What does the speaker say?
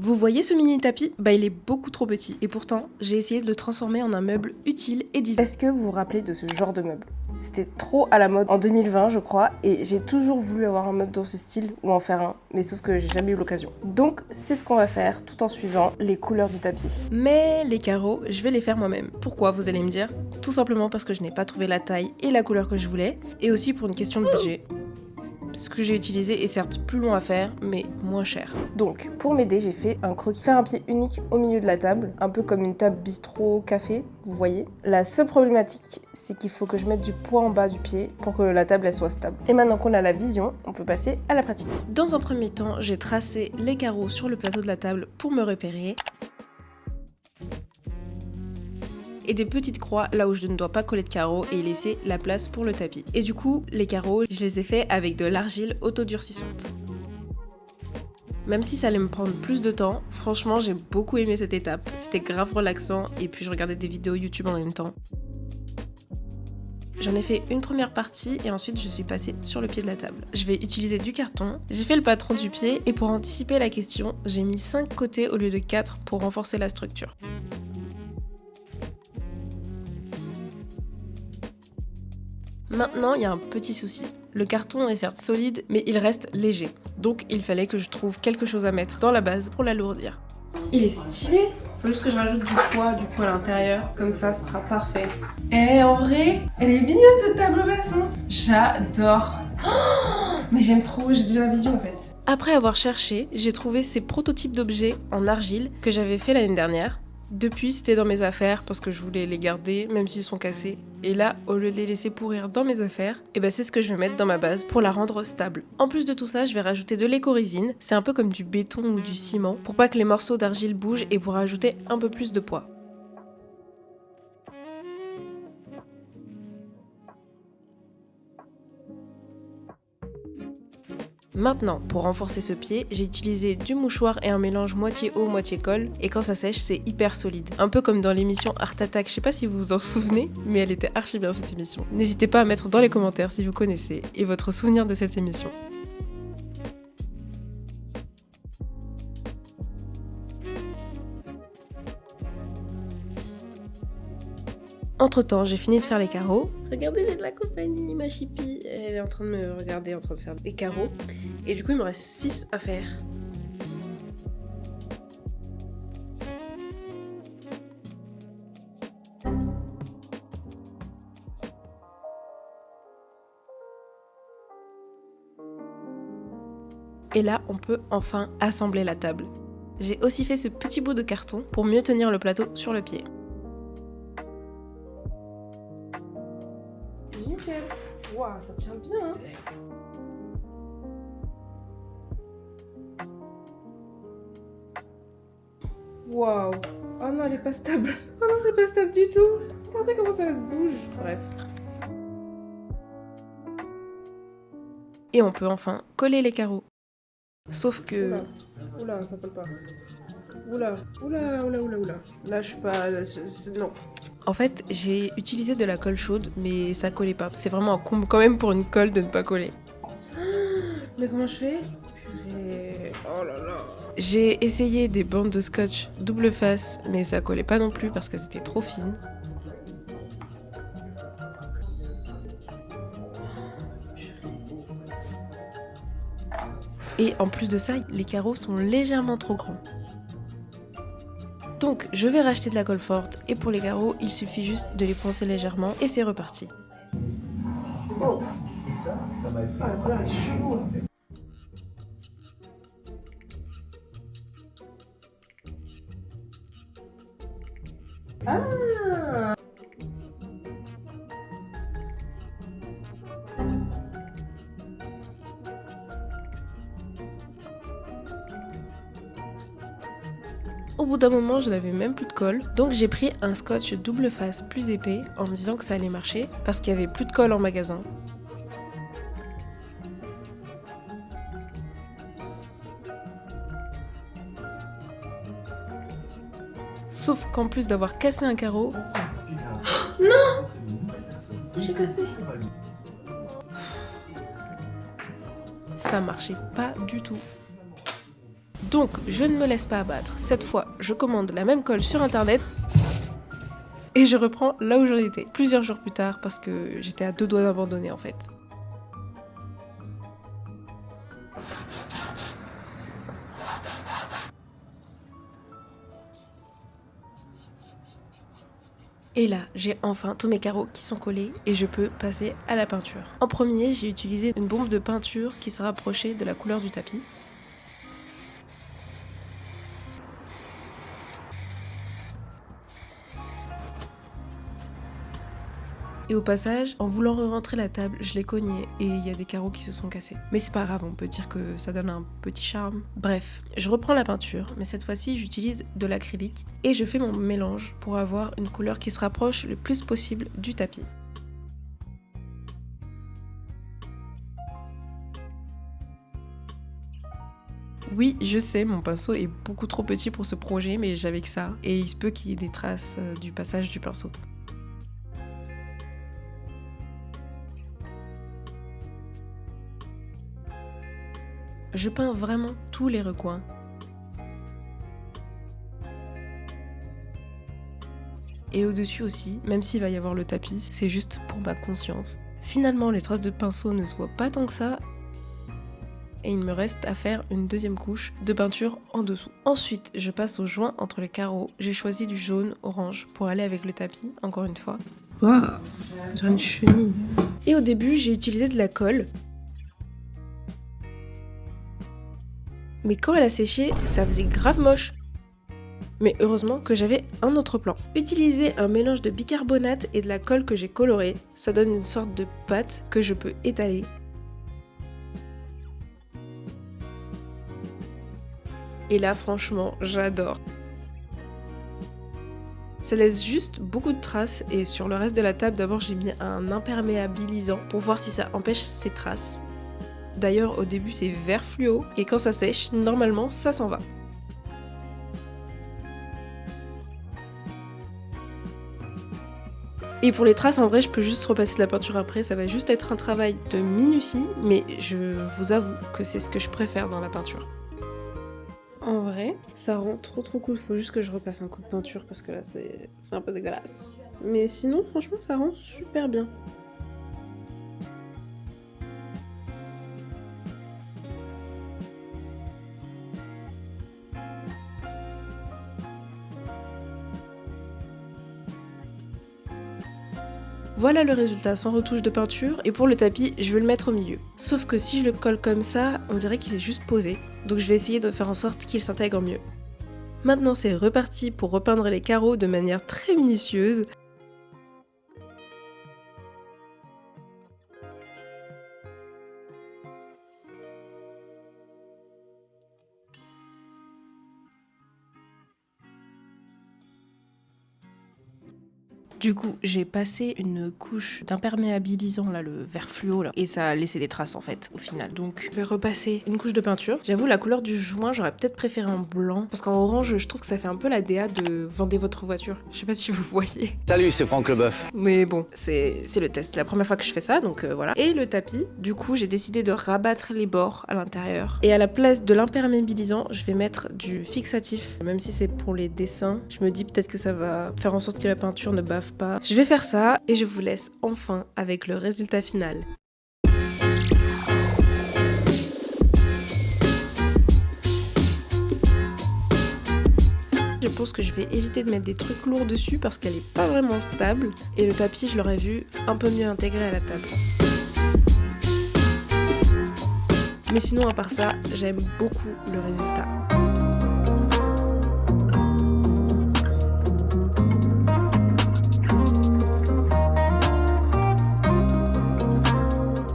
Vous voyez ce mini tapis? Bah il est beaucoup trop petit et pourtant j'ai essayé de le transformer en un meuble utile et design. Est-ce que vous vous rappelez de ce genre de meuble? C'était trop à la mode en 2020 je crois et j'ai toujours voulu avoir un meuble dans ce style ou en faire un, mais sauf que j'ai jamais eu l'occasion. Donc c'est ce qu'on va faire tout en suivant les couleurs du tapis. Mais les carreaux, je vais les faire moi-même. Pourquoi vous allez me dire? Tout simplement parce que je n'ai pas trouvé la taille et la couleur que je voulais et aussi pour une question de budget. Ce que j'ai utilisé est certes plus long à faire, mais moins cher. Donc, pour m'aider, j'ai fait un croquis. Faire un pied unique au milieu de la table, un peu comme une table bistrot café, vous voyez. La seule problématique, c'est qu'il faut que je mette du poids en bas du pied pour que la table elle soit stable. Et maintenant qu'on a la vision, on peut passer à la pratique. Dans un premier temps, j'ai tracé les carreaux sur le plateau de la table pour me repérer. Et des petites croix là où je ne dois pas coller de carreaux et laisser la place pour le tapis. Et du coup, les carreaux, je les ai faits avec de l'argile autodurcissante. Même si ça allait me prendre plus de temps, franchement j'ai beaucoup aimé cette étape. C'était grave relaxant et puis je regardais des vidéos YouTube en même temps. J'en ai fait une première partie et ensuite je suis passée sur le pied de la table. Je vais utiliser du carton, j'ai fait le patron du pied et pour anticiper la question, j'ai mis 5 côtés au lieu de 4 pour renforcer la structure. Maintenant, il y a un petit souci. Le carton est certes solide, mais il reste léger. Donc, il fallait que je trouve quelque chose à mettre dans la base pour l'alourdir. Il est stylé. Faut juste que je rajoute du poids à l'intérieur. Comme ça, ce sera parfait. Et en vrai, elle est mignonne cette table basse, hein. J'adore. Oh, mais j'aime trop, j'ai déjà la vision en fait. Après avoir cherché, j'ai trouvé ces prototypes d'objets en argile que j'avais fait l'année dernière. Depuis, c'était dans mes affaires parce que je voulais les garder, même s'ils sont cassés. Et là, au lieu de les laisser pourrir dans mes affaires, c'est ce que je vais mettre dans ma base pour la rendre stable. En plus de tout ça, je vais rajouter de l'écorésine. C'est un peu comme du béton ou du ciment, pour pas que les morceaux d'argile bougent et pour ajouter un peu plus de poids. Maintenant, pour renforcer ce pied, j'ai utilisé du mouchoir et un mélange moitié eau, moitié colle, et quand ça sèche, c'est hyper solide. Un peu comme dans l'émission Art Attack, je sais pas si vous vous en souvenez, mais elle était archi bien cette émission. N'hésitez pas à mettre dans les commentaires si vous connaissez, et votre souvenir de cette émission. Entre temps, j'ai fini de faire les carreaux. Regardez, j'ai de la compagnie, ma chipie. Elle est en train de me regarder, en train de faire des carreaux. Et du coup, il me reste 6 à faire. Et là, on peut enfin assembler la table. J'ai aussi fait ce petit bout de carton pour mieux tenir le plateau sur le pied. Nickel. Waouh, ça tient bien, hein. Waouh. Oh non, elle est pas stable. Oh non, c'est pas stable du tout. Regardez comment ça bouge. Bref. Et on peut enfin coller les carreaux. Sauf que... Oula, ça colle pas. Oula. Là, je suis pas... Non. En fait, j'ai utilisé de la colle chaude, mais ça collait pas. C'est vraiment un comble quand même pour une colle de ne pas coller. Mais comment je fais? Purée. Oh là là. J'ai essayé des bandes de scotch double face, mais ça collait pas non plus parce qu'elles étaient trop fines. Et en plus de ça, les carreaux sont légèrement trop grands. Donc je vais racheter de la colle forte et pour les carreaux, il suffit juste de les poncer légèrement et c'est reparti. Oh, ça m'a fait la couleur est chelou. Ah! Au bout d'un moment, je n'avais même plus de colle, donc j'ai pris un scotch double face plus épais en me disant que ça allait marcher parce qu'il n'y avait plus de colle en magasin. Sauf qu'en plus d'avoir cassé un carreau... Oh, non! J'ai cassé. Ça marchait pas du tout. Donc je ne me laisse pas abattre. Cette fois, je commande la même colle sur internet et je reprends là où j'en étais. Plusieurs jours plus tard parce que j'étais à 2 doigts d'abandonner en fait. Et là, j'ai enfin tous mes carreaux qui sont collés et je peux passer à la peinture. En premier, j'ai utilisé une bombe de peinture qui se rapprochait de la couleur du tapis. Et au passage, en voulant re-rentrer la table, je l'ai cognée et il y a des carreaux qui se sont cassés. Mais c'est pas grave, on peut dire que ça donne un petit charme. Bref, je reprends la peinture, mais cette fois-ci j'utilise de l'acrylique et je fais mon mélange pour avoir une couleur qui se rapproche le plus possible du tapis. Oui, je sais, mon pinceau est beaucoup trop petit pour ce projet, mais j'avais que ça. Et il se peut qu'il y ait des traces du passage du pinceau. Je peins vraiment tous les recoins. Et au-dessus aussi, même s'il va y avoir le tapis, c'est juste pour ma conscience. Finalement, les traces de pinceau ne se voient pas tant que ça. Et il me reste à faire une deuxième couche de peinture en dessous. Ensuite, je passe au joint entre les carreaux. J'ai choisi du jaune orange pour aller avec le tapis, encore une fois. Waouh, j'ai une chenille. Et au début, j'ai utilisé de la colle. Mais quand elle a séché, ça faisait grave moche. Mais heureusement que j'avais un autre plan. Utiliser un mélange de bicarbonate et de la colle que j'ai colorée, ça donne une sorte de pâte que je peux étaler. Et là, franchement, j'adore. Ça laisse juste beaucoup de traces et sur le reste de la table, d'abord j'ai mis un imperméabilisant pour voir si ça empêche ces traces. D'ailleurs, au début, c'est vert fluo et quand ça sèche, normalement, ça s'en va. Et pour les traces, en vrai, je peux juste repasser de la peinture après. Ça va juste être un travail de minutie, mais je vous avoue que c'est ce que je préfère dans la peinture. En vrai, ça rend trop cool. Faut juste que je repasse un coup de peinture parce que là, c'est un peu dégueulasse. Mais sinon, franchement, ça rend super bien. Voilà le résultat sans retouche de peinture et pour le tapis, je vais le mettre au milieu. Sauf que si je le colle comme ça, on dirait qu'il est juste posé. Donc je vais essayer de faire en sorte qu'il s'intègre mieux. Maintenant c'est reparti pour repeindre les carreaux de manière très minutieuse. Du coup, j'ai passé une couche d'imperméabilisant, là, le vert fluo, là, et ça a laissé des traces, en fait, au final. Donc, je vais repasser une couche de peinture. J'avoue, la couleur du joint, j'aurais peut-être préféré en blanc, parce qu'en orange, je trouve que ça fait un peu la DA de Vendez votre voiture. Je sais pas si vous voyez. Salut, c'est Franck Leboeuf. Mais bon, c'est le test. La première fois que je fais ça, donc voilà. Et le tapis, du coup, j'ai décidé de rabattre les bords à l'intérieur. Et à la place de l'imperméabilisant, je vais mettre du fixatif. Même si c'est pour les dessins, je me dis peut-être que ça va faire en sorte que la peinture ne bave pas. Je vais faire ça et je vous laisse enfin avec le résultat final. Je pense que je vais éviter de mettre des trucs lourds dessus parce qu'elle est pas vraiment stable. Et le tapis, je l'aurais vu un peu mieux intégré à la table. Mais sinon, à part ça, j'aime beaucoup le résultat.